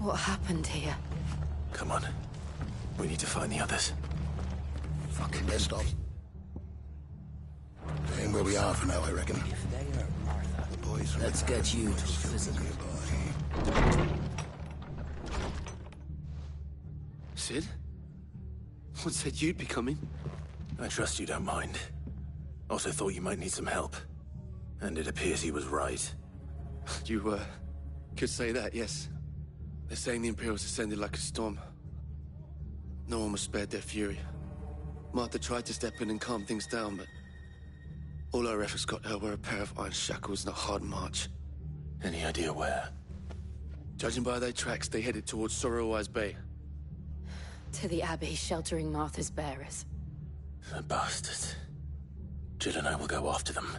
What happened here? Come on. We need to find the others. Fucking best of. Staying where we are for now, I reckon. If they are Arthur, The boys from let's the get you to a physical. Sid? What said you'd be coming? I trust you don't mind. Also thought you might need some help. And it appears he was right. You, could say that, yes. They're saying the Imperials descended like a storm. No one was spared their fury. Martha tried to step in and calm things down, but all our efforts got her were a pair of iron shackles and a hard march. Any idea where? Judging by their tracks, they headed towards Sorrowwise Bay. To the Abbey, sheltering Martha's bearers. The bastards. Jill and I will go after them.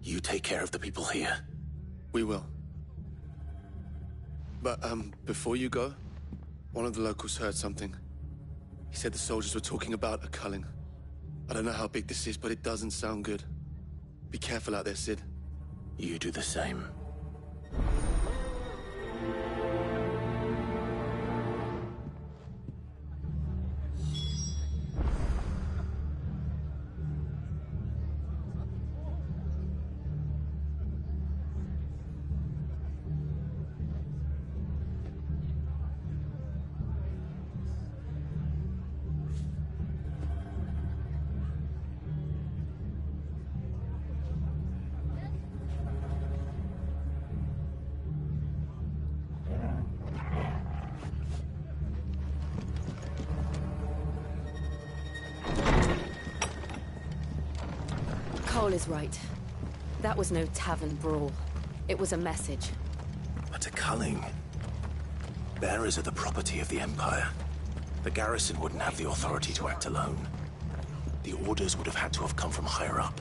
You take care of the people here. We will. But, before you go, one of the locals heard something. He said the soldiers were talking about a culling. I don't know how big this is, but it doesn't sound good. Be careful out there, Sid. You do the same. Cole is right. That was no tavern brawl. It was a message. But a culling. Bearers are the property of the Empire. The garrison wouldn't have the authority to act alone. The orders would have had to have come from higher up.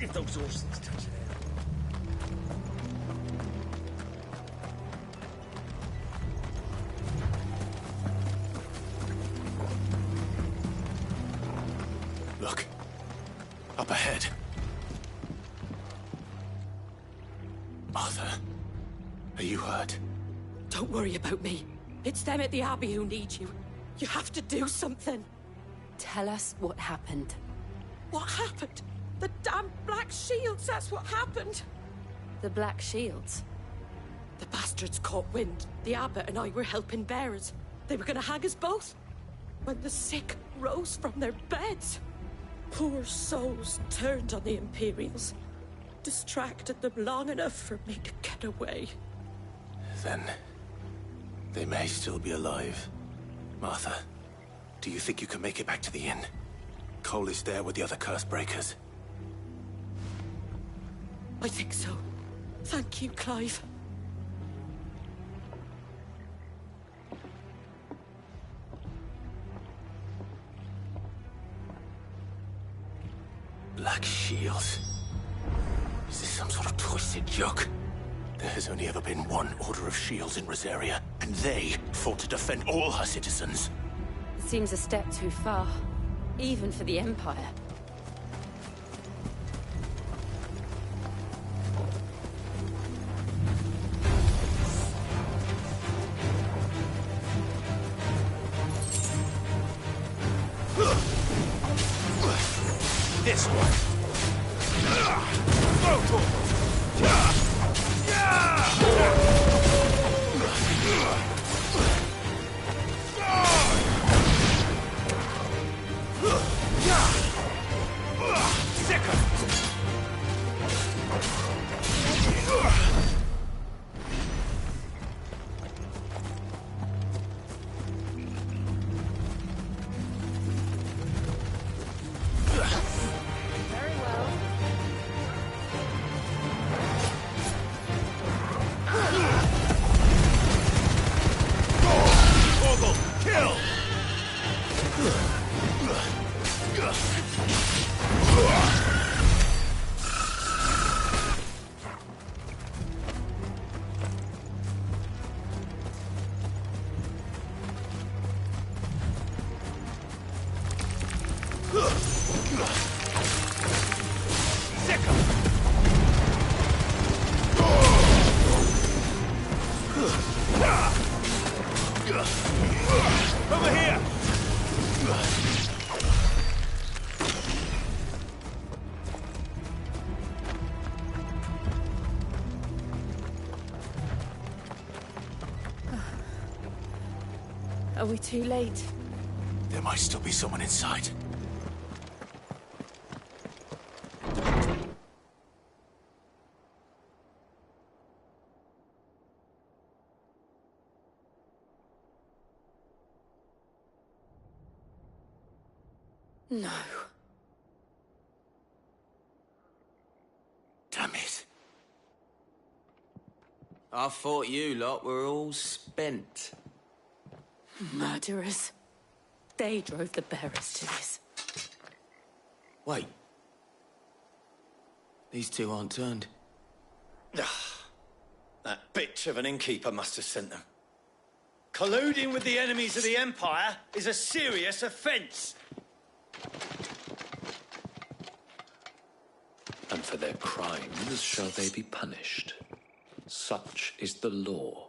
if those horses touch it. Look. Up ahead. Arthur, are you hurt? Don't worry about me. It's them at the Abbey who need you. You have to do something. Tell us what happened. What happened? The damn Black Shields, that's what happened. The Black Shields? The bastards caught wind. The abbot and I were helping bearers. They were gonna hang us both. When the sick rose from their beds, poor souls turned on the Imperials. Distracted them long enough for me to get away. Then they may still be alive. Martha, do you think you can make it back to the inn? Cole is there with the other curse breakers. I think so. Thank you, Clive. Black Shields. Is this some sort of twisted joke? There has only ever been one Order of Shields in Rosaria, and they fought to defend all her citizens. It seems a step too far, even for the Empire. This one. Are we too late? There might still be someone inside. No. Damn it. I thought you lot were all spent. Murderers. They drove the bearers to this. Wait. These two aren't turned. That bitch of an innkeeper must have sent them. Colluding with the enemies of the Empire is a serious offence. And for their crimes shall they be punished. Such is the law.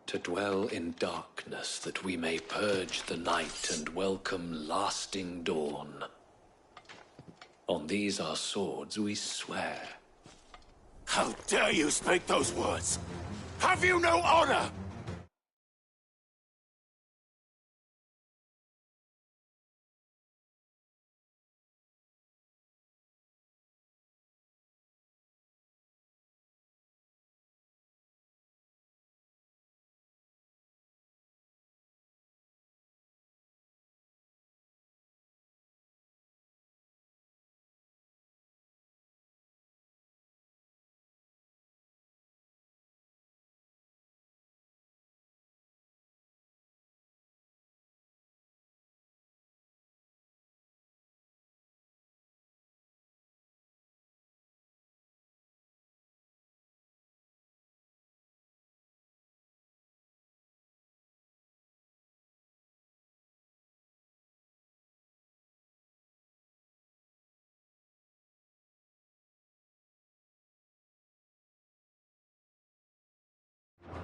To dwell in darkness that we may purge the night and welcome lasting dawn. On these our swords we swear. How dare you speak those words? Have you no honor?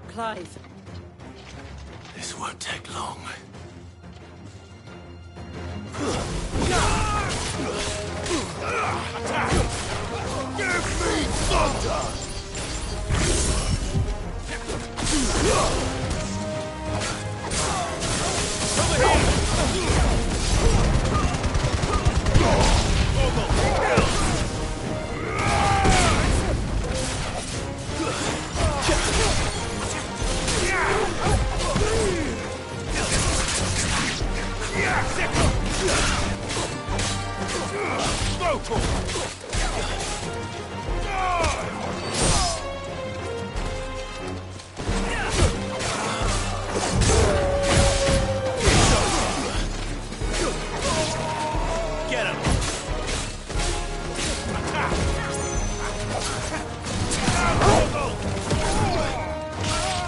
Clive. This won't take long. Attack! Give me thunder! Get him!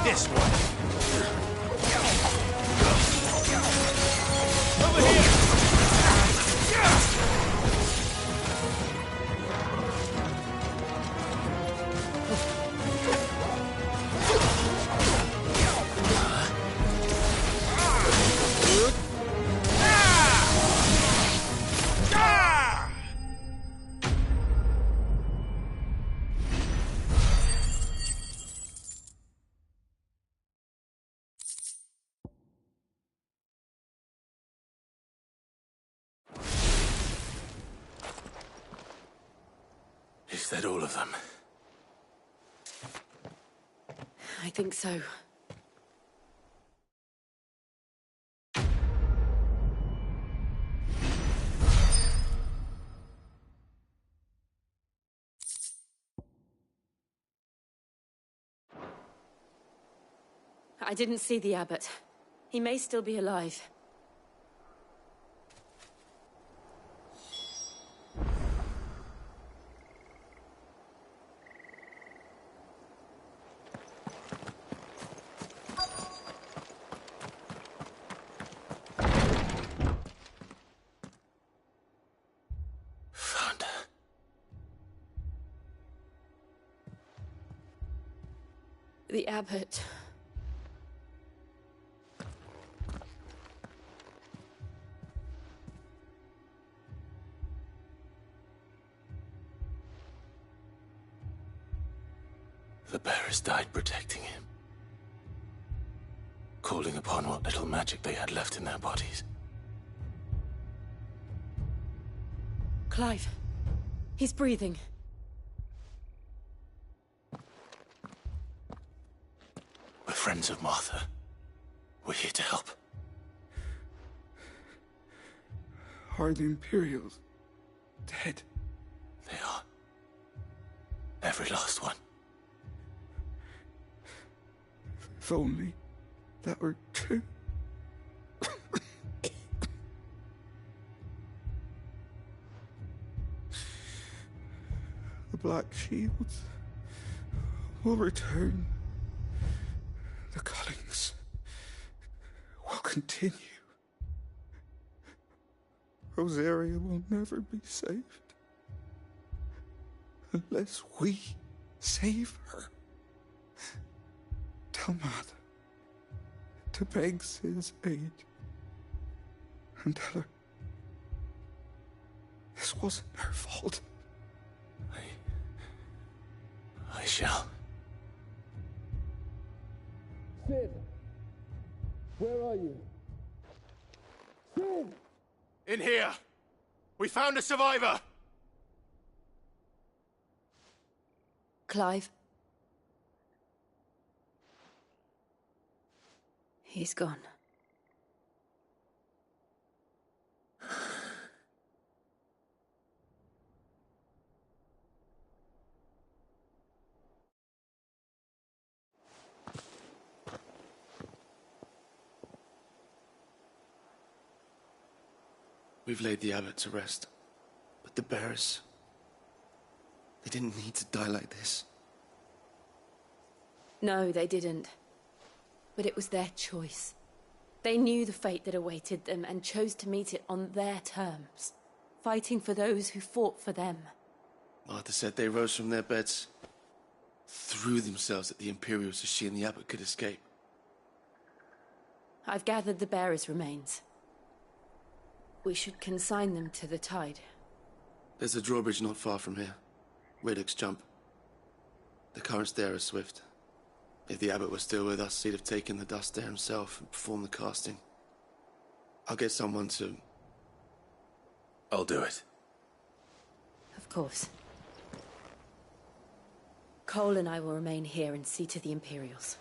This one. Over here! Is that all of them? I think so. I didn't see the abbot. He may still be alive. Found her. The abbot. The bearers died protecting him. calling upon what little magic they had left in their bodies. Clive. He's breathing. We're friends of Martha. We're here to help. Are the Imperials dead? They are. Every last one. If only that were true. The Black Shields will return. The Cullings will continue. Rosaria will never be saved unless we save her. Tell Mother to beg Cid's aid and tell her this wasn't her fault. I shall. Cid! Where are you? Cid! In here! We found a survivor! Clive. He's gone. We've laid the abbot to rest. But the bearers... they didn't need to die like this. No, they didn't. But it was their choice. They knew the fate that awaited them and chose to meet it on their terms, fighting for those who fought for them. Martha said they rose from their beds, threw themselves at the Imperials so she and the abbot could escape. I've gathered the bearers' remains. We should consign them to the tide. There's a drawbridge not far from here. Radix jump. The currents there are swift. If the abbot were still with us, he'd have taken the dust there himself and performed the casting. I'll get someone to... I'll do it. Of course. Cole and I will remain here and see to the Imperials.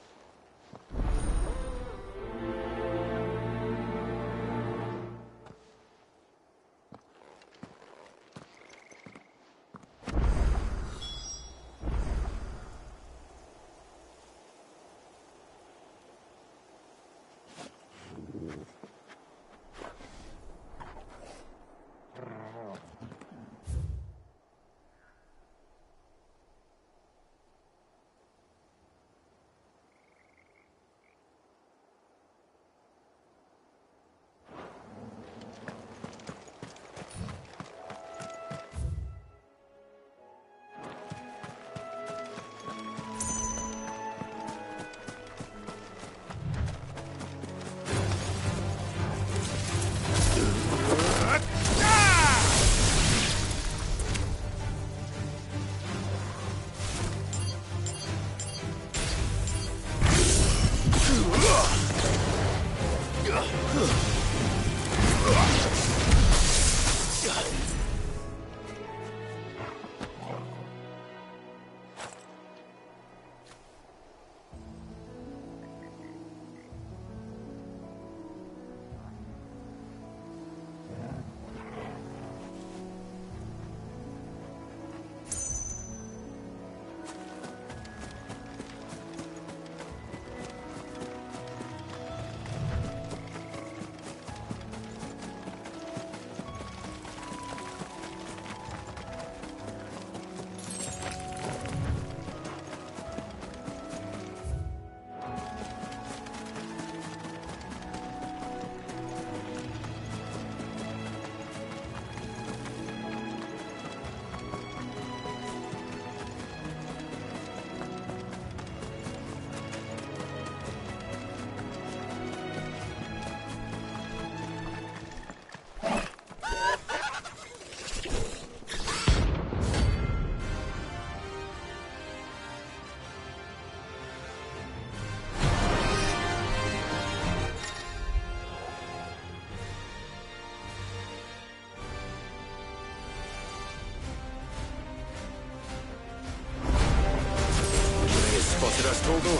us, Torgal?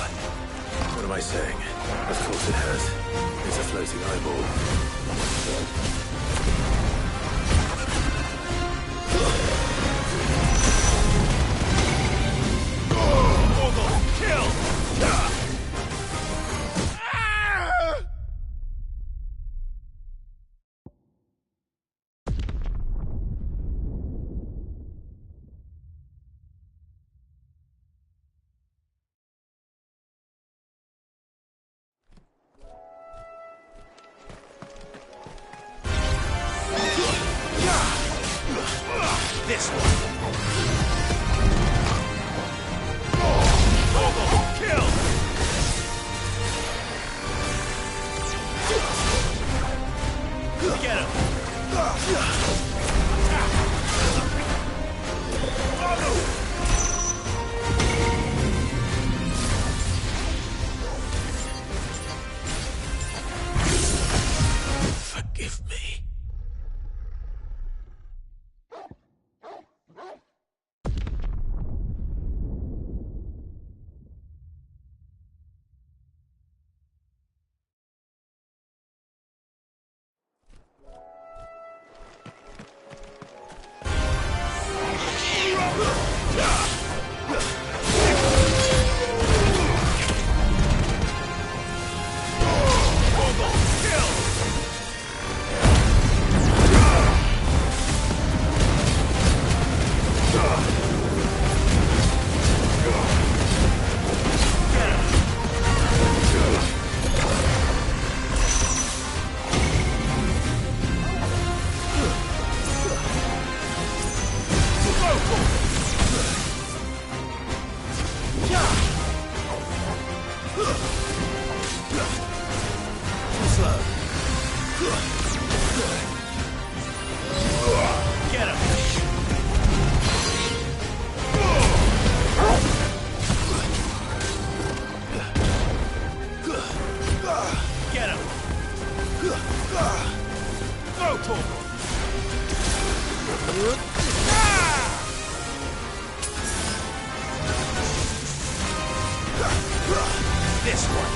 What am I saying? Of course it has. It's a floating eyeball. Torgal, kill! This one. Torgal, kill! Get him! Forgive me. This one.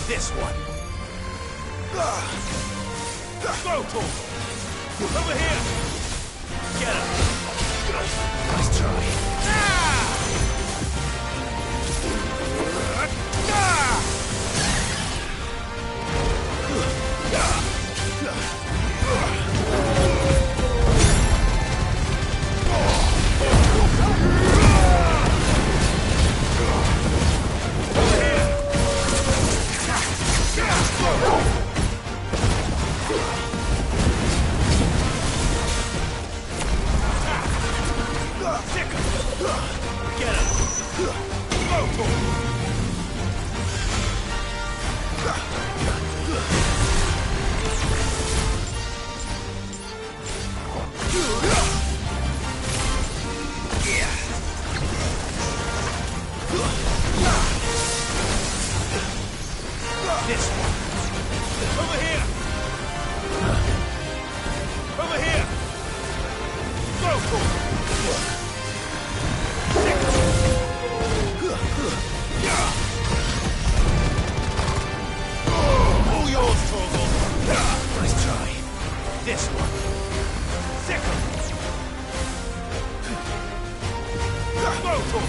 This one. Go, Torgal. Over here. Get him. Nice try. This one. Over here. Over here. Go, Torgal. All yours, Torgal. Nice try. This one. Second. Go, Torgal.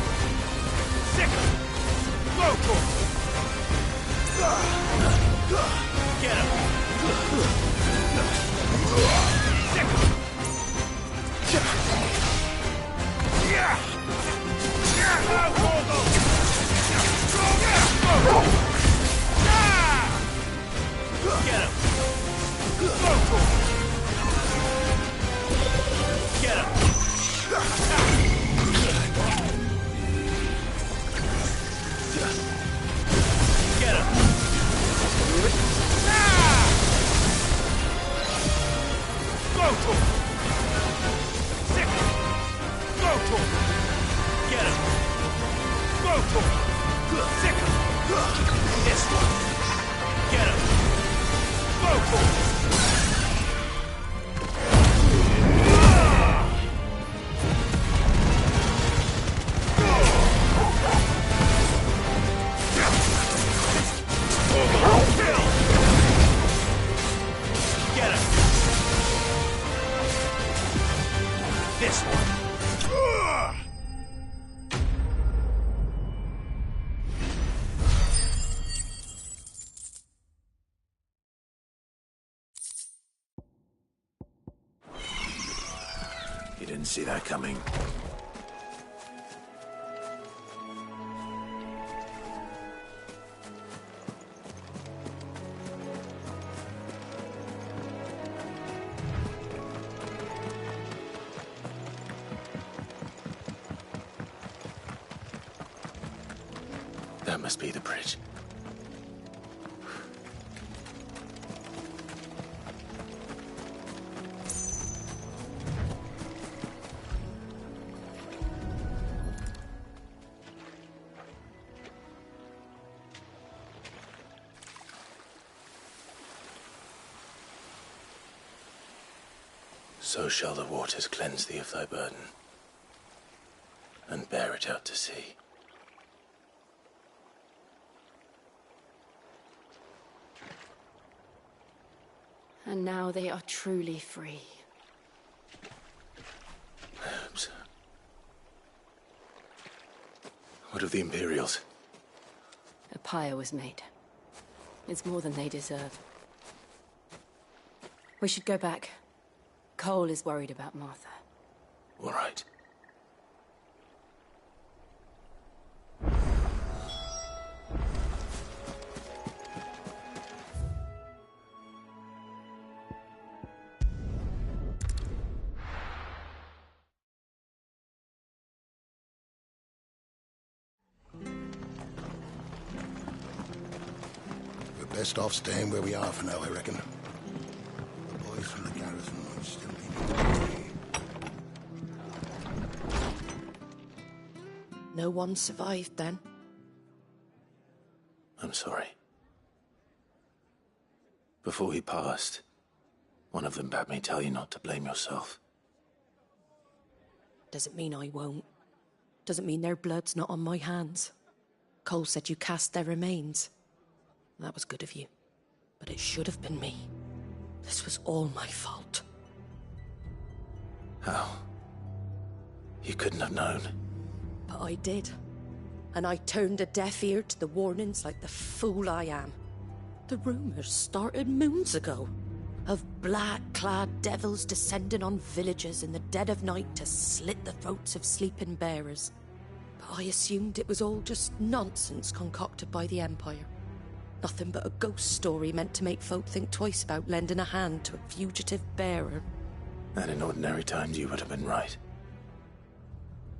Second. Go, Torgal. Get him. Second. Go, Torgal. Get him. Go, Torgal. Get him. Get him. Go, Torgal. Second. Go, Torgal. Get him. Go, Torgal. Second. This one. Get him. Go, Torgal. Didn't see that coming. That must be the bridge. So shall the waters cleanse thee of thy burden, and bear it out to sea. And now they are truly free. Perhaps. What of the Imperials? A pyre was made. It's more than they deserve. We should go back. Cole is worried about Martha. All right. We're best off staying where we are for now, I reckon. The boys from the garrison might still be moving away. No one survived then? I'm sorry. Before he passed, one of them bade me tell you not to blame yourself. Doesn't mean I won't. Doesn't mean their blood's not on my hands. Cole said you cast their remains. That was good of you. But it should have been me. This was all my fault. How? You couldn't have known. But I did. And I turned a deaf ear to the warnings like the fool I am. The rumours started moons ago. Of black-clad devils descending on villages in the dead of night to slit the throats of sleeping bearers. But I assumed it was all just nonsense concocted by the Empire. Nothing but a ghost story meant to make folk think twice about lending a hand to a fugitive bearer. And in ordinary times you would have been right.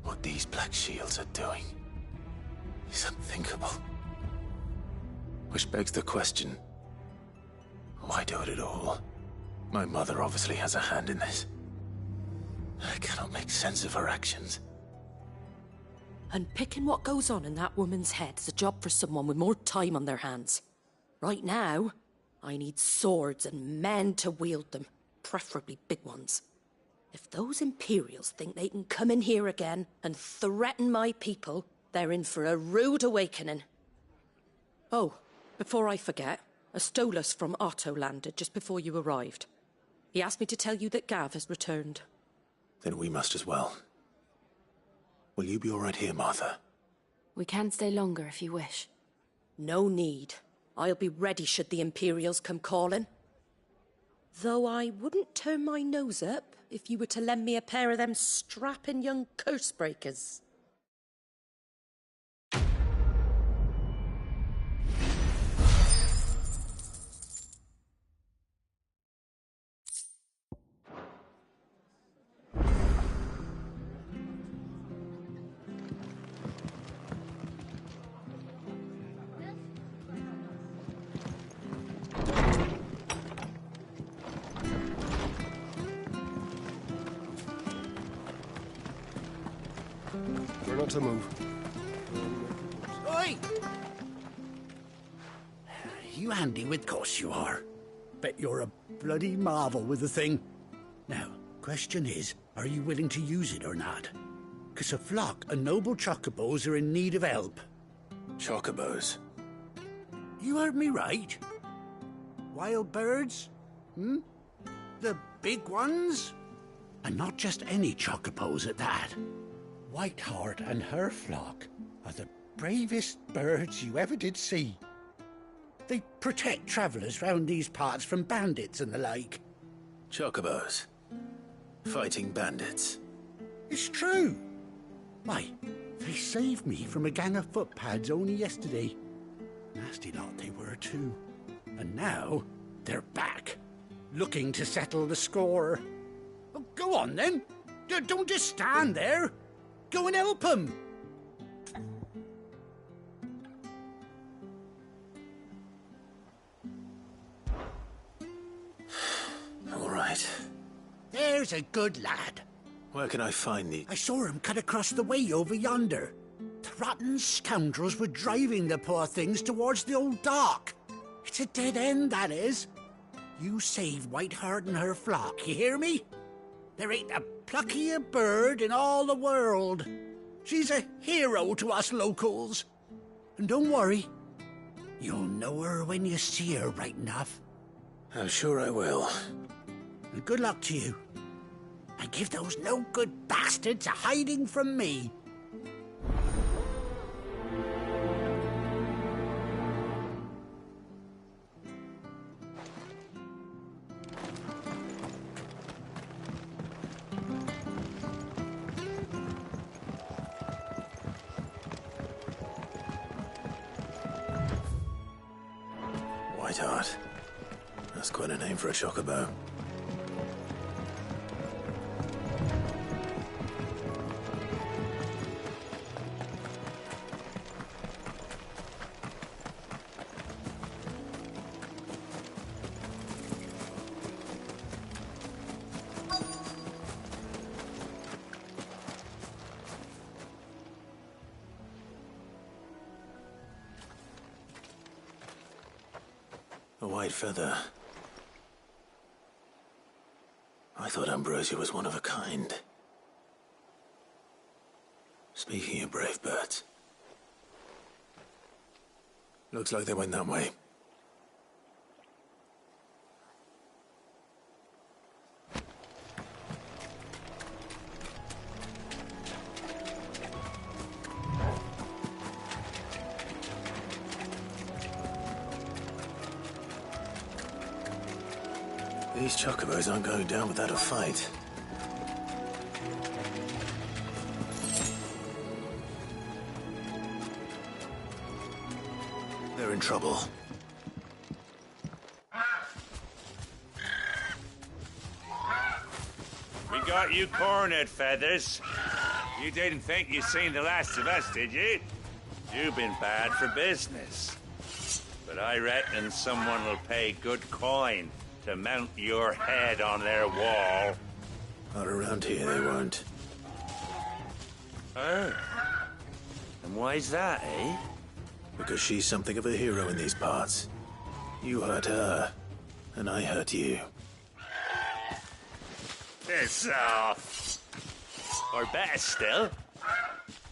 What these Black Shields are doing is unthinkable. Which begs the question, why do it at all? My mother obviously has a hand in this. I cannot make sense of her actions. And picking what goes on in that woman's head is a job for someone with more time on their hands. Right now, I need swords and men to wield them, preferably big ones. If those Imperials think they can come in here again and threaten my people, they're in for a rude awakening. Oh, before I forget, a Stolas from Otto landed just before you arrived. He asked me to tell you that Gav has returned. Then we must as well. Will you be all right here, Martha? We can stay longer if you wish. No need. I'll be ready should the Imperials come calling. Though I wouldn't turn my nose up if you were to lend me a pair of them strapping young curse-breakers. We're not to move. Oi! You handy with course you are. Bet you're a bloody marvel with the thing. Now, question is, are you willing to use it or not? 'Cause a flock of noble chocobos are in need of help. Chocobos? You heard me right. Wild birds? The big ones? And not just any chocobos at that. Whiteheart and her flock are the bravest birds you ever did see. They protect travellers round these parts from bandits and the like. Chocobos? Fighting bandits? It's true. Why, they saved me from a gang of footpads only yesterday. Nasty lot they were too. And now they're back, looking to settle the score. Oh, go on then. Don't just stand there. Go and help them. All right. There's a good lad. Where can I find the... I saw him cut across the way over yonder. The rotten scoundrels were driving the poor things towards the old dock. It's a dead end, that is. You save Whiteheart and her flock, you hear me? There ain't a pluckier bird in all the world. She's a hero to us locals. And don't worry, you'll know her when you see her right enough. I'm sure I will. And good luck to you. And give those no-good bastards a hiding from me. Whiteheart. That's quite a name for a chocobo. A white feather. I thought Ambrosia was one of a kind. Speaking of brave birds. Looks like they went that way. These chocobos aren't going down without a fight. They're in trouble. We got you cornered, Feathers. You didn't think you'd seen the last of us, did you? You've been bad for business. But I reckon someone will pay good coin to mount your head on their wall. Not around here, they won't. Oh. And why's that, eh? Because she's something of a hero in these parts. You hurt her, and I hurt you. Piss off. Or better still,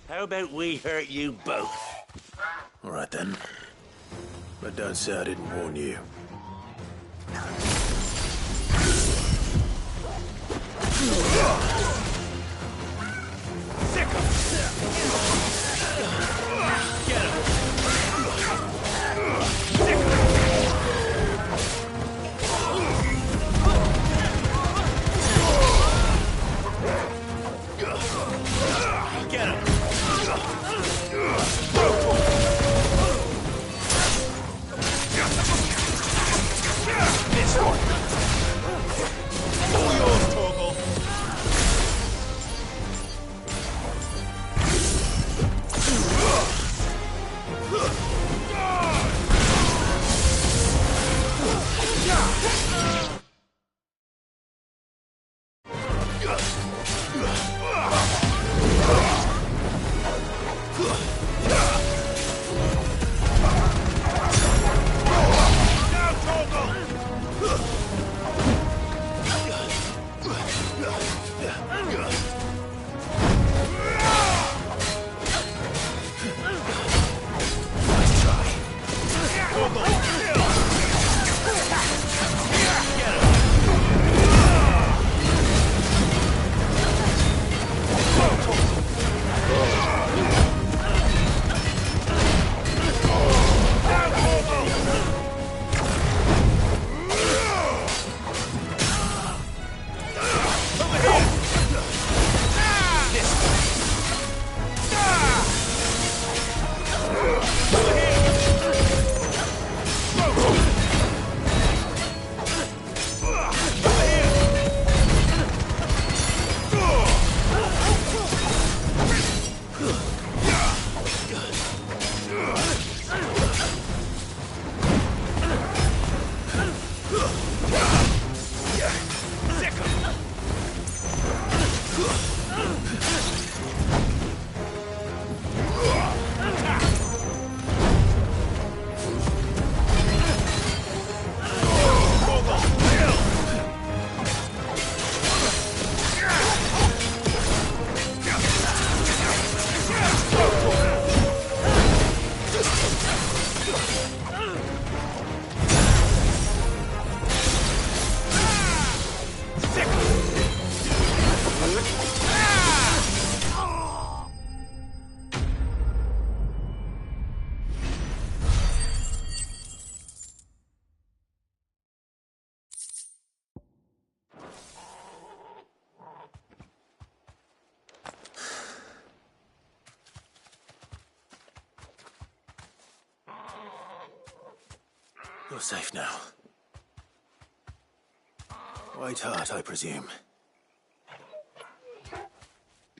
how about we hurt you both? All right, then. But don't say I didn't warn you. Sick 'em! Get him! Sick 'em! Get him! This one! All yours, Torgal! Now, Torgal! You're safe now. White Hart, I presume.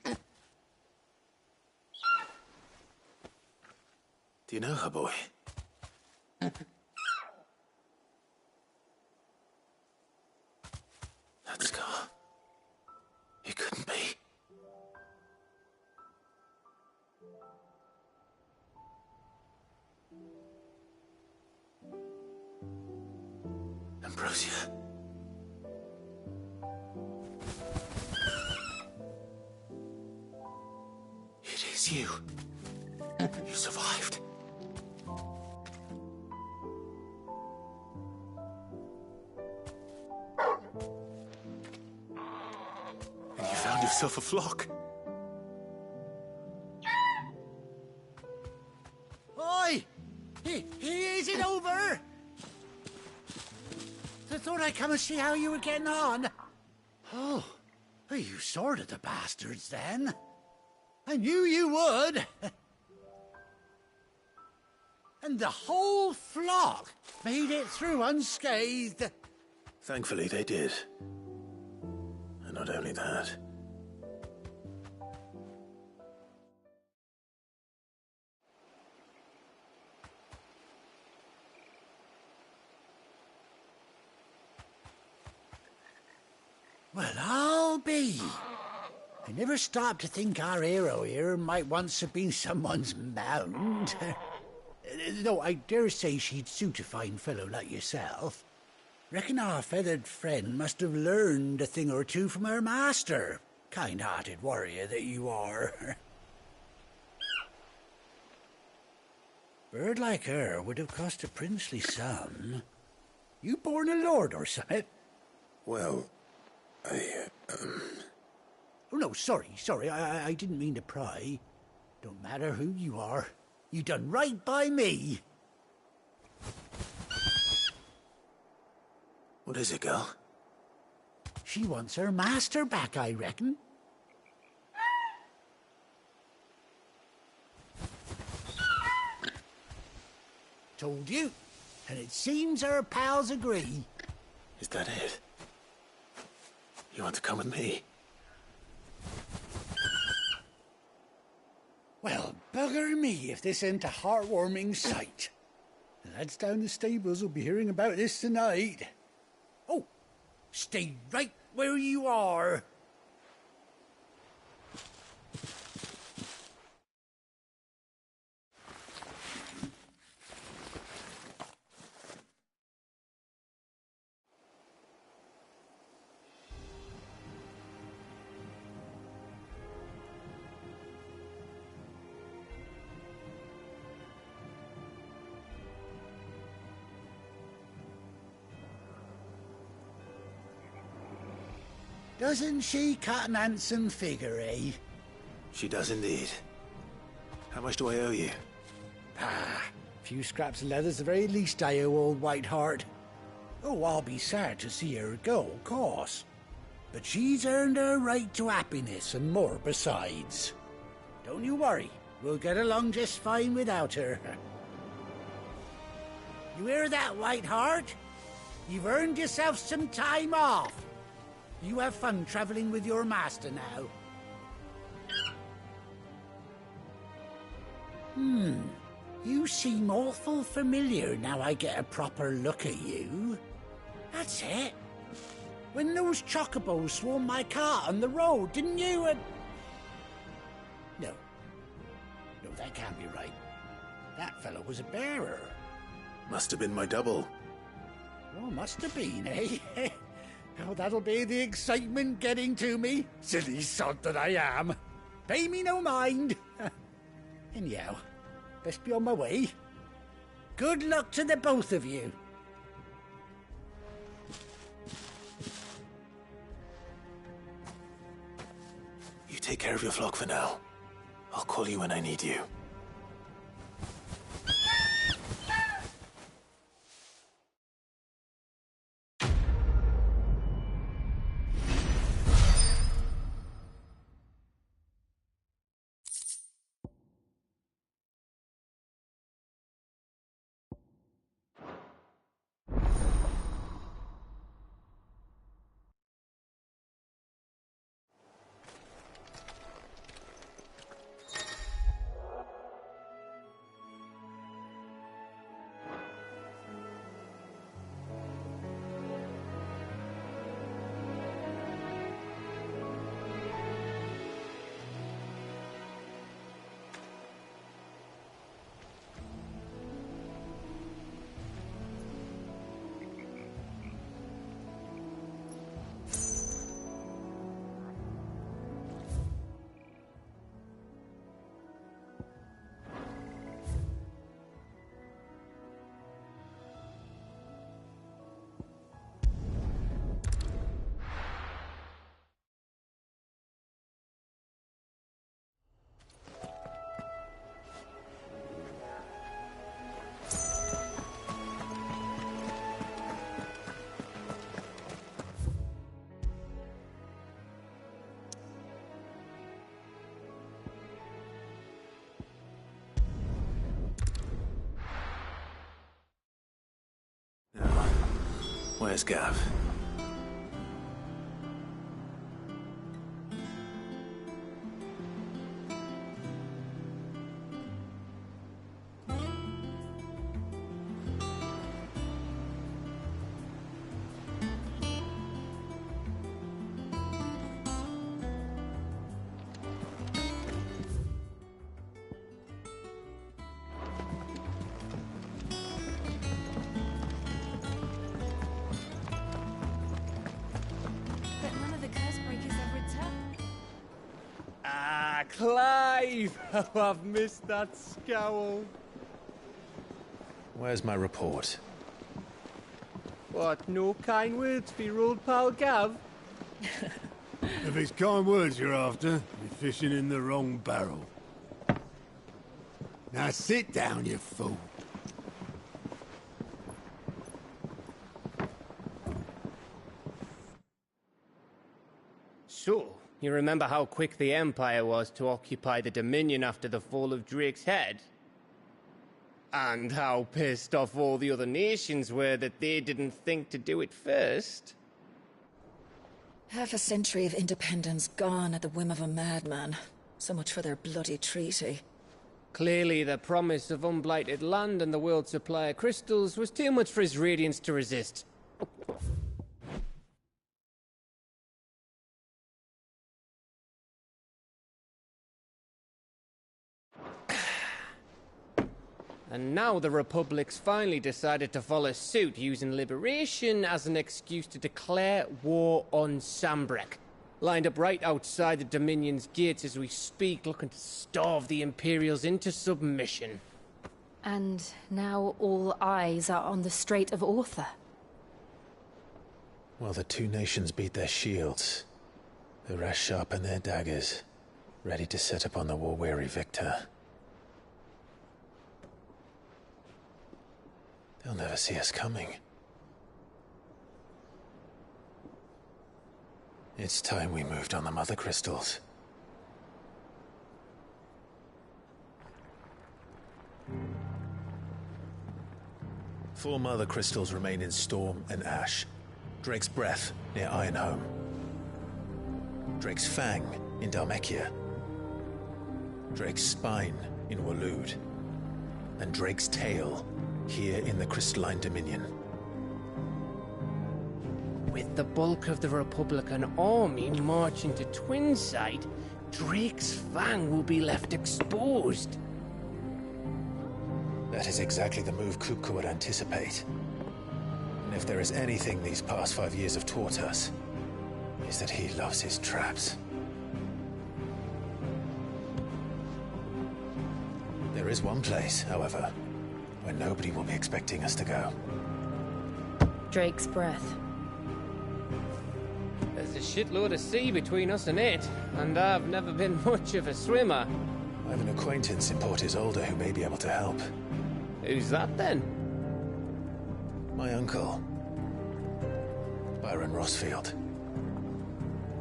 Do you know her, boy? That scar. It couldn't be. Ambrosia. It is you. You survived. And you found yourself a flock. Oi! Is it over? I thought I'd come and see how you were getting on. Oh, well, you sorted the bastards then. I knew you would. And the whole flock made it through unscathed. Thankfully, they did. And not only that. Well, I'll be. I never stopped to think our hero here might once have been someone's mount. Though I dare say she'd suit a fine fellow like yourself. Reckon our feathered friend must have learned a thing or two from her master. Kind-hearted warrior that you are. Bird like her would have cost a princely sum. You born a lord or something? Well, Oh, no, sorry. I didn't mean to pry. Don't matter who you are. You done right by me. What is it, girl? She wants her master back, I reckon. Told you. And it seems her pals agree. Is that it? You want to come with me? Well, bugger me if this ain't a heartwarming sight. The lads down the stables will be hearing about this tonight. Oh, stay right where you are. Doesn't she cut an handsome figure, eh? She does indeed. How much do I owe you? A few scraps of leather's the very least I owe old White Hart. Oh, I'll be sad to see her go, of course. But she's earned her right to happiness and more besides. Don't you worry, we'll get along just fine without her. You hear that, White Hart? You've earned yourself some time off. You have fun traveling with your master now. You seem awful familiar now I get a proper look at you. That's it. When those chocobos swarmed my cart on the road, didn't you? No, that can't be right. That fellow was a bearer. Must have been my double. Oh, must have been, eh? Oh, that'll be the excitement getting to me. Silly sod that I am. Pay me no mind. Anyhow, best be on my way. Good luck to the both of you. You take care of your flock for now. I'll call you when I need you. Where's Gav? But none of the curse breakers have returned. Ah, Clive! How I've missed that scowl. Where's my report? What, no kind words for your old pal Gav? If it's kind words you're after, you're fishing in the wrong barrel. Now sit down, you fool. So, you remember how quick the Empire was to occupy the Dominion after the fall of Drake's head? And how pissed off all the other nations were that they didn't think to do it first? Half a century of independence gone at the whim of a madman. So much for their bloody treaty. Clearly, the promise of unblighted land and the world's supply of crystals was too much for his radiance to resist. And now the Republic's finally decided to follow suit, using liberation as an excuse to declare war on Sambrek. Lined up right outside the Dominion's gates as we speak, looking to starve the Imperials into submission. And now all eyes are on the Strait of Author. Well, the two nations beat their shields. The rest sharpen their daggers, ready to set upon the war-weary victor. They'll never see us coming. It's time we moved on the Mother Crystals. Four Mother Crystals remain in Storm and Ash. Drake's Breath near Ironhome. Drake's Fang in Dhalmekia. Drake's Spine in Waloed. And Drake's Tail here in the Crystalline Dominion. With the bulk of the Republican army marching to Twinside, Drake's Fang will be left exposed. That is exactly the move Kupka would anticipate. And if there is anything these past 5 years have taught us, is that he loves his traps. There is one place, however, where nobody will be expecting us to go. Drake's Breath. There's a shitload of sea between us and it, and I've never been much of a swimmer. I have an acquaintance in Port Isolde who may be able to help. Who's that then? My uncle, Byron Rossfield.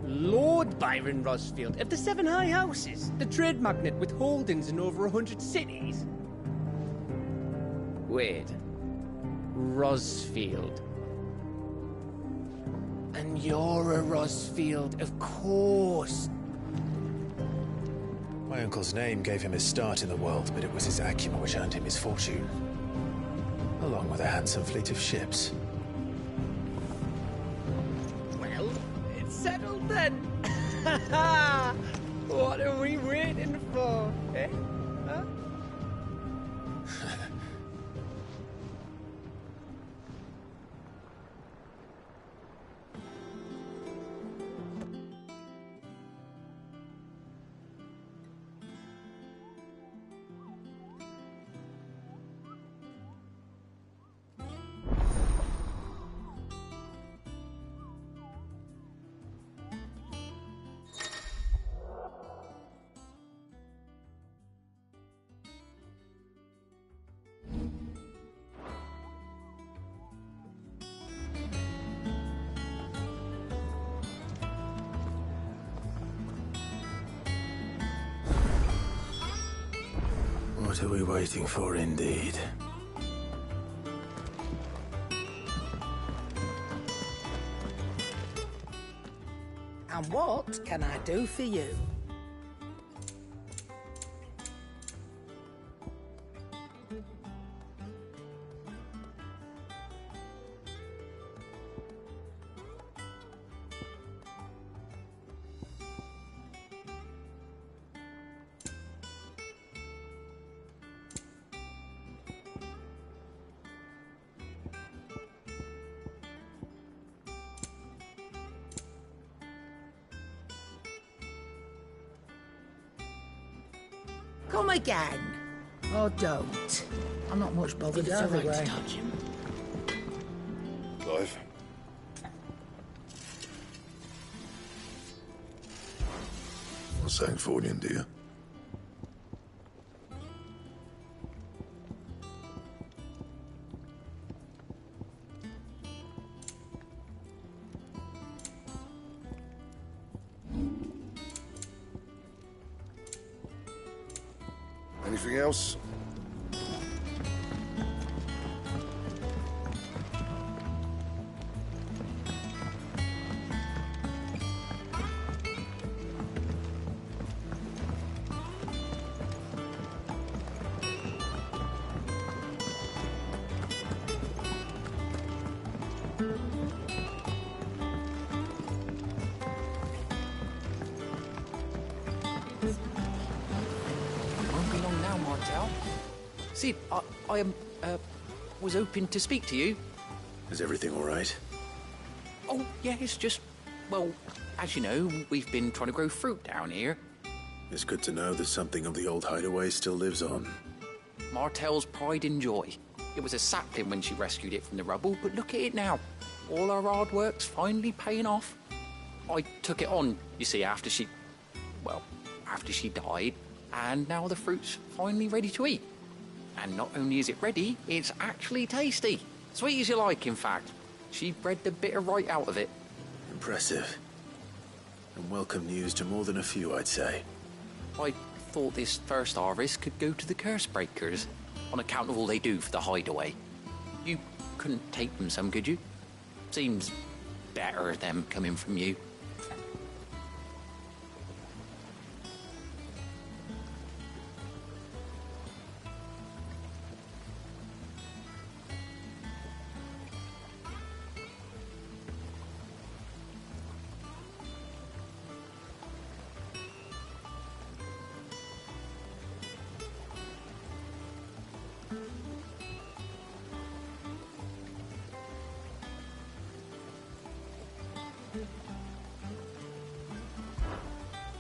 Lord Byron Rossfield of the Seven High Houses, the trade magnate with holdings in over 100 cities. Wait, Rossfield. And you're a Rossfield, of course. My uncle's name gave him his start in the world, but it was his acumen which earned him his fortune. Along with a handsome fleet of ships. Well, it's settled then. What are we waiting for, eh? Huh? What are we waiting for, indeed? And what can I do for you? Come again. Or don't. I'm not much bothered either way. Clive? Not saying Fordian, do you? Anything else? Won't be long now, Martel. See, I was hoping to speak to you. Is everything all right? Oh, yeah, it's just, well, as you know, we've been trying to grow fruit down here. It's good to know that something of the old hideaway still lives on. Martel's pride and joy. It was a sapling when she rescued it from the rubble, but look at it now. All our hard work's finally paying off. I took it on, you see, after she died, and now the fruit's finally ready to eat. And not only is it ready, it's actually tasty. Sweet as you like, in fact. She bred the bitter right out of it. Impressive. And welcome news to more than a few, I'd say. I thought this first harvest could go to the curse breakers, on account of all they do for the hideaway. You couldn't take them some, could you? Seems better them coming from you.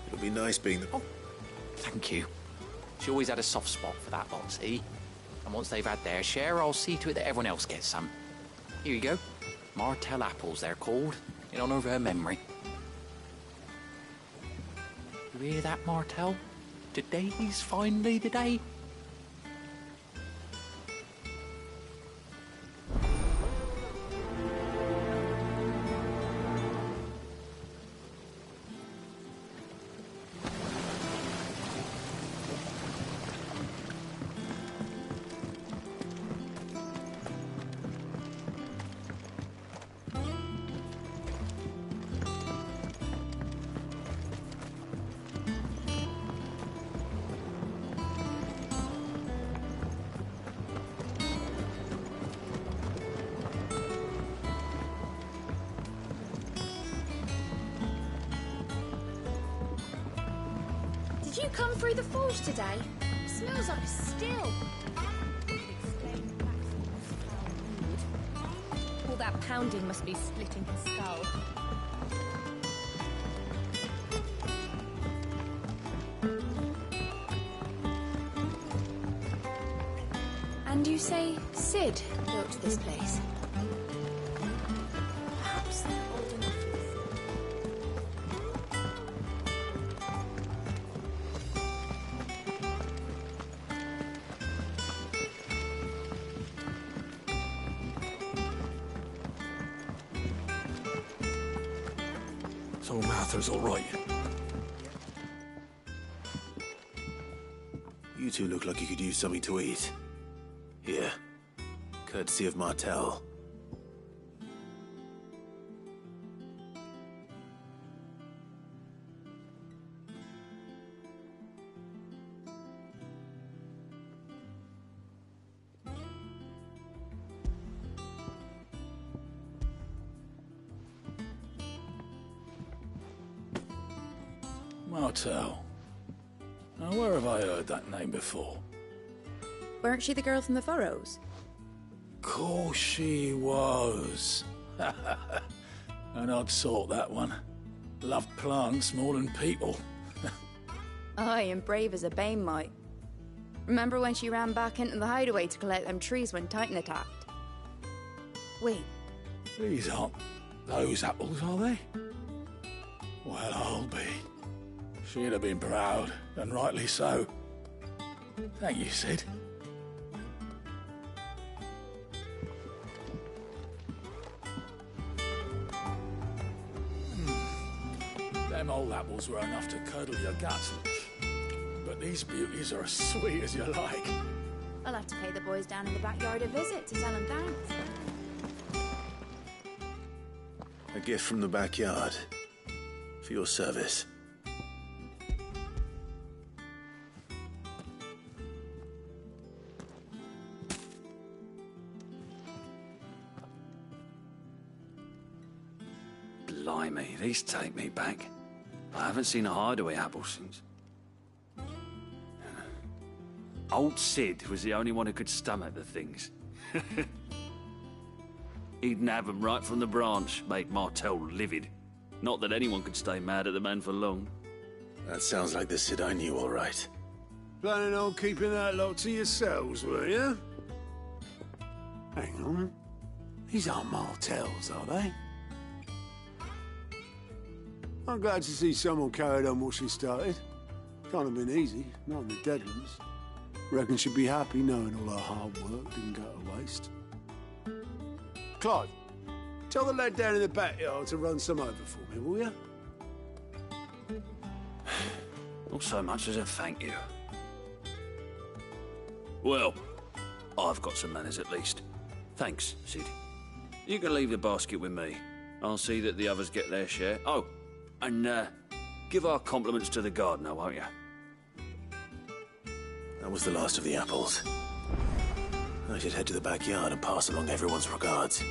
It'll be nice being the... Oh, thank you. She always had a soft spot for that lot, see? And once they've had their share, I'll see to it that everyone else gets some. Here you go. Martel apples, they're called, in honour of her memory. You hear that, Martel? Today's finally the day. Did you come through the forge today? Smells like a still. All that pounding must be splitting his skull. And you say Sid built this place? Perhaps they're old enough. So Martha's all right. You two look like you could use something to eat. Here. Courtesy of Martel. Martell. Now, where have I heard that name before? Weren't she the girl from the Furrows? Course she was. An odd sort, that one. Loved plants more than people. Aye, and brave as a bane might. Remember when she ran back into the hideaway to collect them trees when Titan attacked? Wait. These aren't those apples, are they? Well, I'll be. She'd have been proud, and rightly so. Thank you, Sid. Them old apples were enough to curdle your guts. But these beauties are as sweet as you like. I'll have to pay the boys down in the backyard a visit to tell them thanks. A gift from the backyard. For your service. Blimey, these take me back. I haven't seen a hideaway apple since. Old Sid was the only one who could stomach the things. He'd nab them right from the branch, made Martell livid. Not that anyone could stay mad at the man for long. That sounds like the Sid I knew, all right. Planning on keeping that lot to yourselves, were you? Hang on. These aren't Martells, are they? I'm glad to see someone carried on what she started. Can't have been easy, not in the Deadlands. Reckon she'd be happy knowing all her hard work didn't go to waste. Clive, tell the lad down in the backyard to run some over for me, will you? Not so much as a thank you. Well, I've got some manners at least. Thanks, Sid. You can leave the basket with me. I'll see that the others get their share. Oh, and give our compliments to the gardener, won't you? That was the last of the apples. I should head to the backyard and pass along everyone's regards.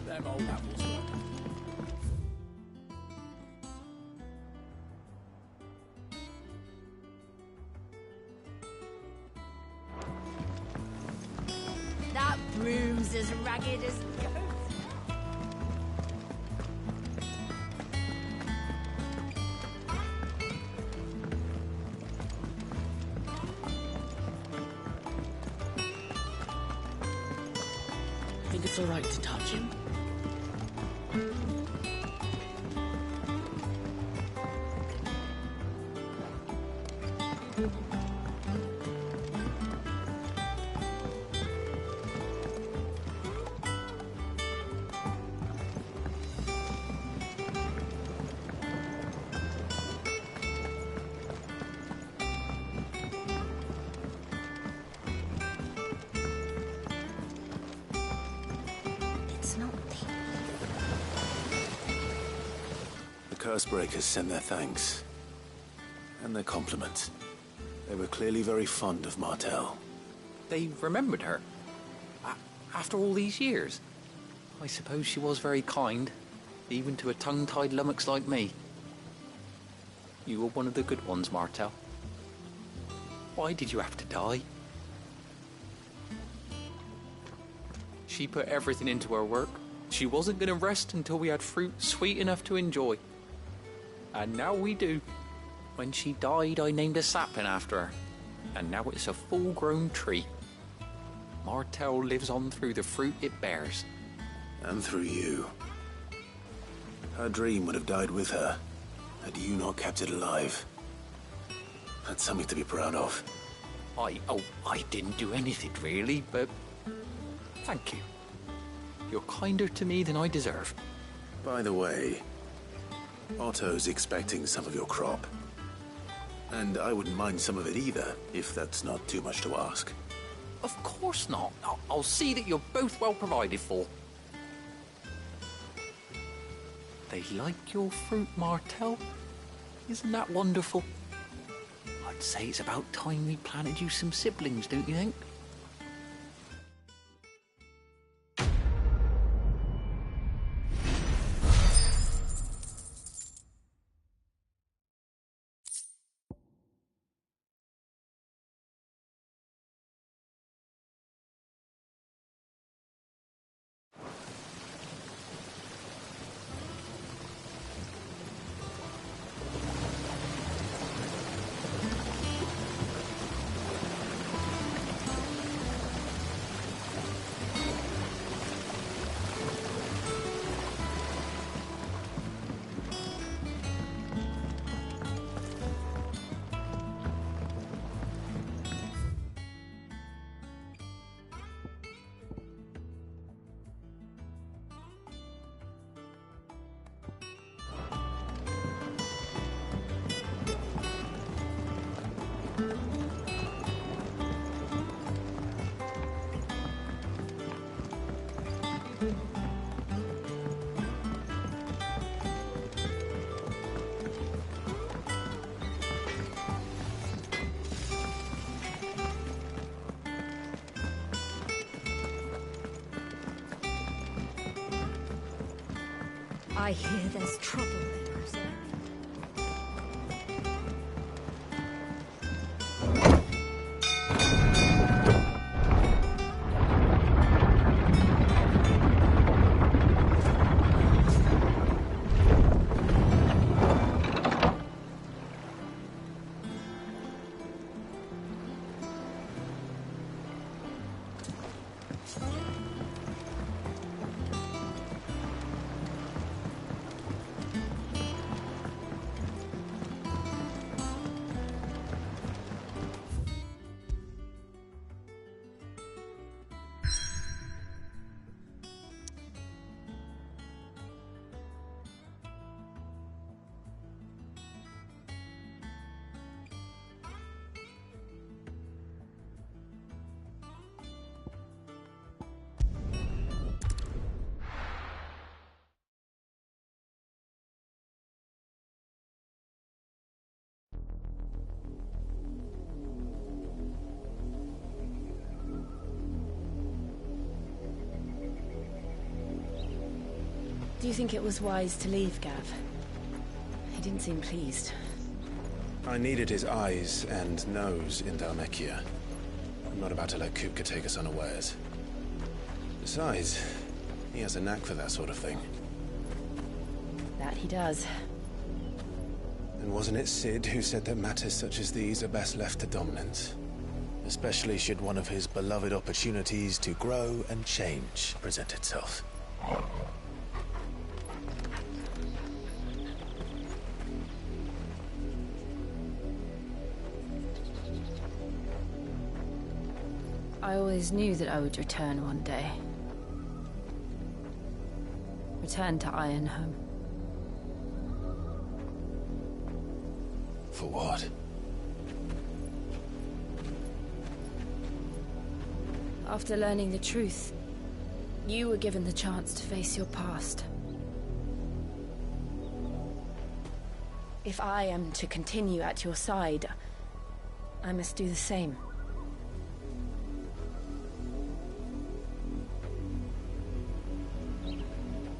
Them old apples were. That broom's as ragged as goats. Think it's all right to touch him? Cursebreakers sent their thanks. And their compliments. They were clearly very fond of Martell. They remembered her. After all these years. I suppose she was very kind, even to a tongue-tied lummox like me. You were one of the good ones, Martell. Why did you have to die? She put everything into her work. She wasn't going to rest until we had fruit sweet enough to enjoy. And now we do. When she died, I named a sapling after her. And now it's a full-grown tree. Martell lives on through the fruit it bears. And through you. Her dream would have died with her, had you not kept it alive. That's something to be proud of. I didn't do anything really, but thank you. You're kinder to me than I deserve. By the way, Otto's expecting some of your crop. And I wouldn't mind some of it either, if that's not too much to ask. Of course not. I'll see that you're both well provided for. They like your fruit, Martell. Isn't that wonderful? I'd say it's about time we planted you some siblings, don't you think? I hear there's trouble in Rosette. Do you think it was wise to leave, Gav? He didn't seem pleased. I needed his eyes and nose in Dhalmekia. I'm not about to let Kupka take us unawares. Besides, he has a knack for that sort of thing. That he does. And wasn't it Sid who said that matters such as these are best left to dominance? Especially should one of his beloved opportunities to grow and change present itself. I always knew that I would return one day. Return to Ironhome. For what? After learning the truth, you were given the chance to face your past. If I am to continue at your side, I must do the same.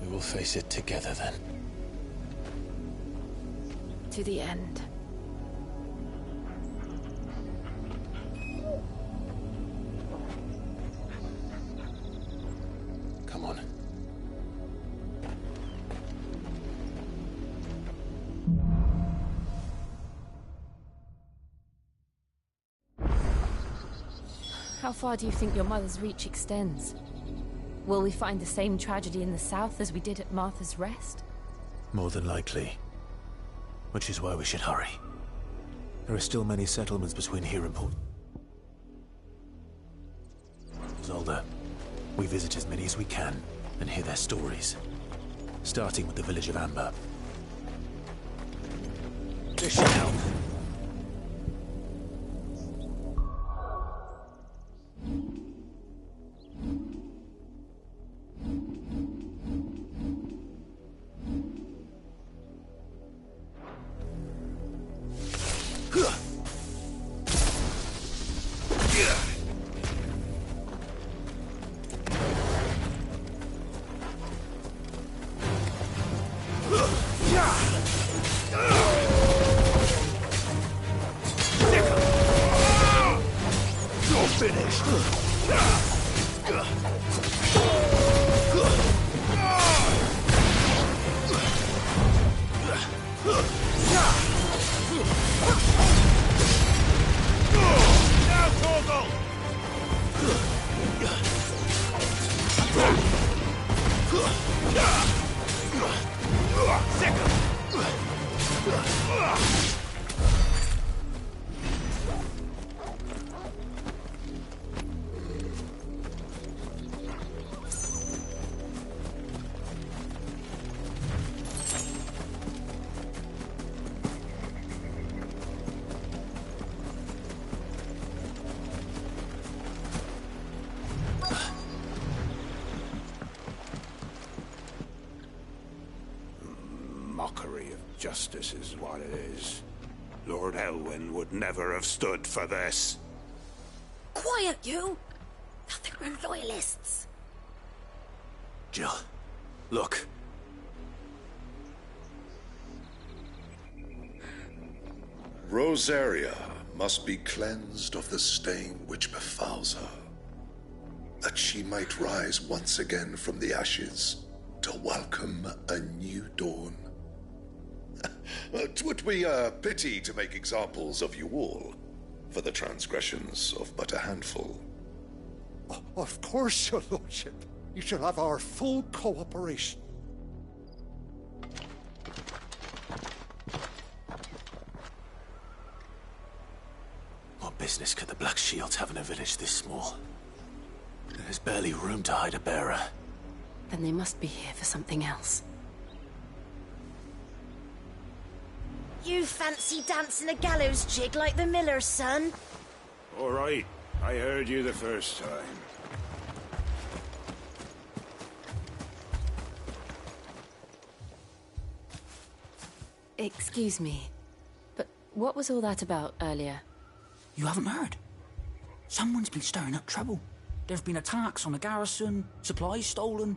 We will face it together then. To the end. Come on. How far do you think your mother's reach extends? Will we find the same tragedy in the south as we did at Martha's Rest? More than likely. Which is why we should hurry. There are still many settlements between here and Port. Zolder, we visit as many as we can and hear their stories. Starting with the village of Amber. This should help. Mockery of justice is what it is. Lord Elwyn would never have stood for this. Quiet, you! Nothing, we're loyalists. Jill, look. Rosaria must be cleansed of the stain which befouls her, that she might rise once again from the ashes to welcome a new dawn. 'Twould be a pity to make examples of you all, for the transgressions of but a handful. Of course, your lordship. You shall have our full cooperation. What business could the Black Shields have in a village this small? There's barely room to hide a bearer. Then they must be here for something else. You fancy dancing a gallows jig like the miller's son? All right, I heard you the first time. Excuse me, but what was all that about earlier? You haven't heard? Someone's been stirring up trouble. There have been attacks on the garrison, supplies stolen.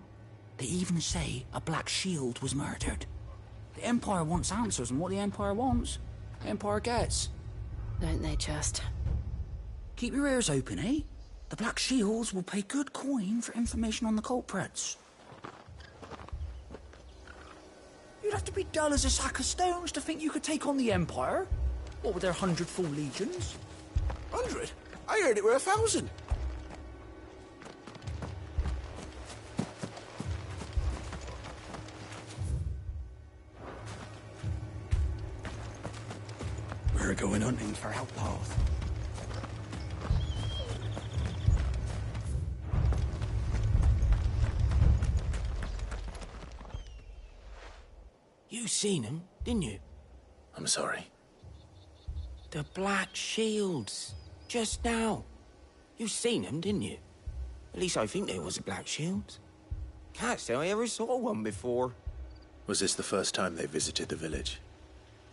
They even say a Black Shield was murdered. The Empire wants answers, and what the Empire wants, the Empire gets. Don't they just? Keep your ears open, eh? The Black Shields will pay good coin for information on the culprits. You'd have to be dull as a sack of stones to think you could take on the Empire. What with their 100 full legions? 100? I heard it were 1,000. We're going hunting for outlaws. You seen him, didn't you? I'm sorry. The Black Shields. Just now. You seen them, didn't you? At least I think there was a Black Shield. Can't say I ever saw one before. Was this the first time they visited the village?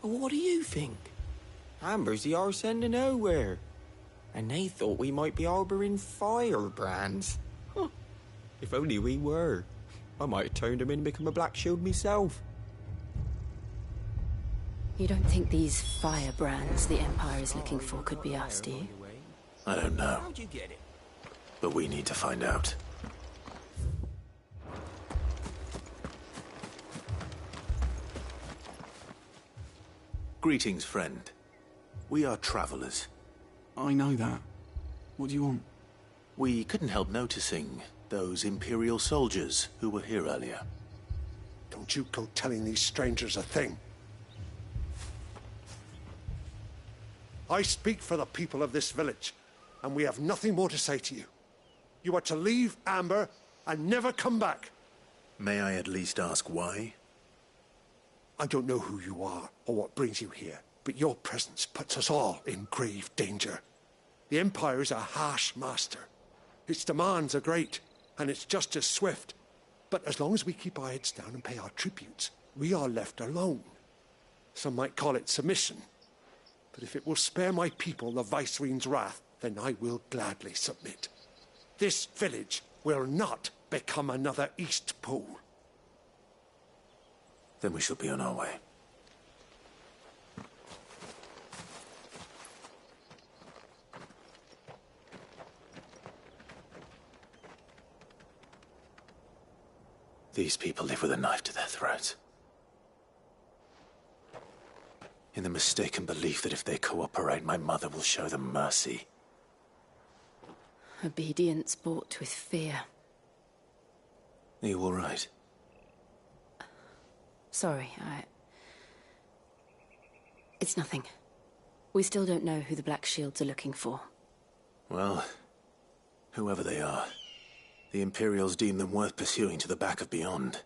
What do you think? Amber's the arse end of nowhere. And they thought we might be harbouring firebrands. Huh. If only we were. I might have turned him in and become a Black Shield myself. You don't think these firebrands the Empire is looking for could be us, do you? I don't know. How'd you get it? But we need to find out. Greetings, friend. We are travelers. I know that. What do you want? We couldn't help noticing those Imperial soldiers who were here earlier. Don't you go telling these strangers a thing. I speak for the people of this village, and we have nothing more to say to you. You are to leave Amber and never come back. May I at least ask why? I don't know who you are or what brings you here, but your presence puts us all in grave danger. The Empire is a harsh master. Its demands are great, and its justice swift. But as long as we keep our heads down and pay our tributes, we are left alone. Some might call it submission. But if it will spare my people the Viceroy's wrath, then I will gladly submit. This village will not become another East Pool. Then we shall be on our way. These people live with a knife to their throats. In the mistaken belief that if they cooperate, my mother will show them mercy. Obedience bought with fear. Are you all right? Sorry, It's nothing. We still don't know who the Black Shields are looking for. Well, whoever they are, the Imperials deem them worth pursuing to the back of beyond.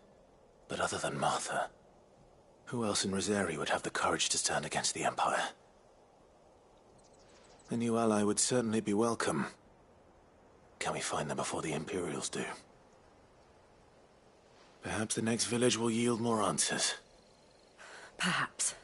But other than Martha, who else in Rosari would have the courage to stand against the Empire? A new ally would certainly be welcome. Can we find them before the Imperials do? Perhaps the next village will yield more answers. Perhaps.